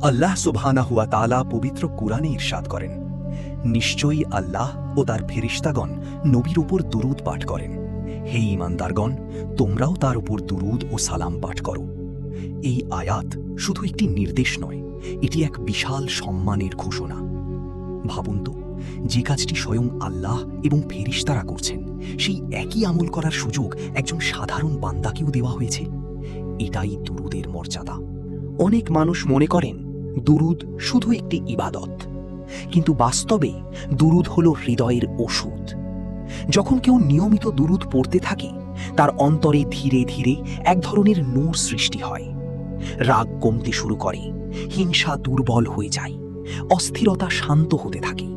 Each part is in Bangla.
আল্লাহ সুবহানাহু ওয়া তাআলা পবিত্র কুরআনে ইরশাদ করেন, নিশ্চয়ই আল্লাহ ও তার ফেরেশতাগণ নবীর উপর দুরূদ পাঠ করেন। হে ঈমানদারগণ, তোমরাও তার উপর দুরূদ ও সালাম পাঠ করো। এই আয়াত শুধু একটি নির্দেশ নয়, এটি এক বিশাল সম্মানের ঘোষণা। ভাবুন তো, যে কাজটি স্বয়ং আল্লাহ এবং ফেরেশতারা করছেন, সেই একই আমল করার সুযোগ একজন সাধারণ বান্দাকেও দেওয়া হয়েছে। এটাই দুরূদের মর্যাদা। অনেক মানুষ মনে করেন দুরূদ শুধু একটি ইবাদত, কিন্তু বাস্তবে দুরূদ হলো হৃদয়ের ওষুধ। যখন কেউ নিয়মিত দুরূদ পড়তে থাকে, তার অন্তরে ধীরে ধীরে এক ধরনের নূর সৃষ্টি হয়। রাগ কমতে শুরু করে, হিংসা দুর্বল হয়ে যায়, অস্থিরতা শান্ত হতে থাকে।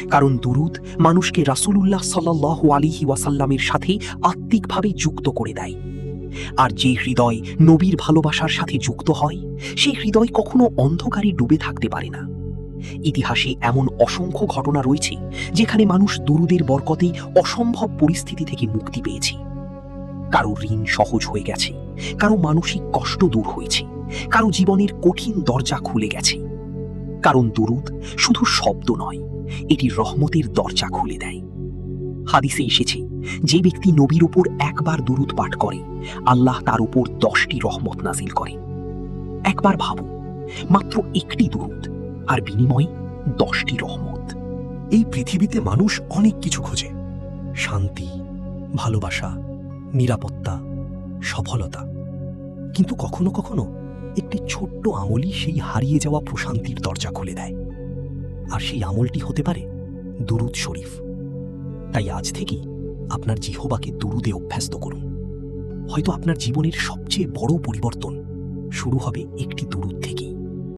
কারণ দুরূদ মানুষকে রাসূলুল্লাহ সাল্লাল্লাহু আলাইহি ওয়াসাল্লামের সাথে আত্মিকভাবে যুক্ত করে দেয়। আর যে হৃদয় নবীর ভালোবাসার সাথে যুক্ত হয়, সেই হৃদয় কখনো অন্ধকারে ডুবে থাকতে পারে না। ইতিহাসে এমন অসংখ্য ঘটনা রয়েছে যেখানে মানুষ দুরূদের বরকতে অসম্ভব পরিস্থিতি থেকে মুক্তি পেয়েছে। কারো ঋণ সহজ হয়ে গেছে, কারো মানসিক কষ্ট দূর হয়েছে, কারো জীবনের কঠিন দরজা খুলে গেছে। কারণ দুরূদ শুধু শব্দ নয়, এটি রহমতের দরজা খুলে দেয়। হাদিসে এসেছে, যে ব্যক্তি নবীর উপর একবার দুরূদ পাঠ করে, আল্লাহ তার উপর 10টি রহমত নাজিল করেন। একবার ভাবুন, মাত্র একটি দুরূদ আর বিনিময়ে 10টি রহমত। এই পৃথিবীতে মানুষ অনেক কিছু খোঁজে, শান্তি, ভালোবাসা, নিরাপত্তা, সফলতা। কিন্তু কখনো কখনো একটি ছোট্ট আমলই সেই হারিয়ে যাওয়া প্রশান্তির দরজা খুলে দেয়। আর সেই আমলটি হতে পারে দুরূদ শরীফ। তাই আজ থেকেই আপনার জিহ্বাকে দুরূদে অভ্যস্ত করুন। হয়তো আপনার জীবনের সবচেয়ে বড় পরিবর্তন শুরু হবে একটি দুরূদ থেকে।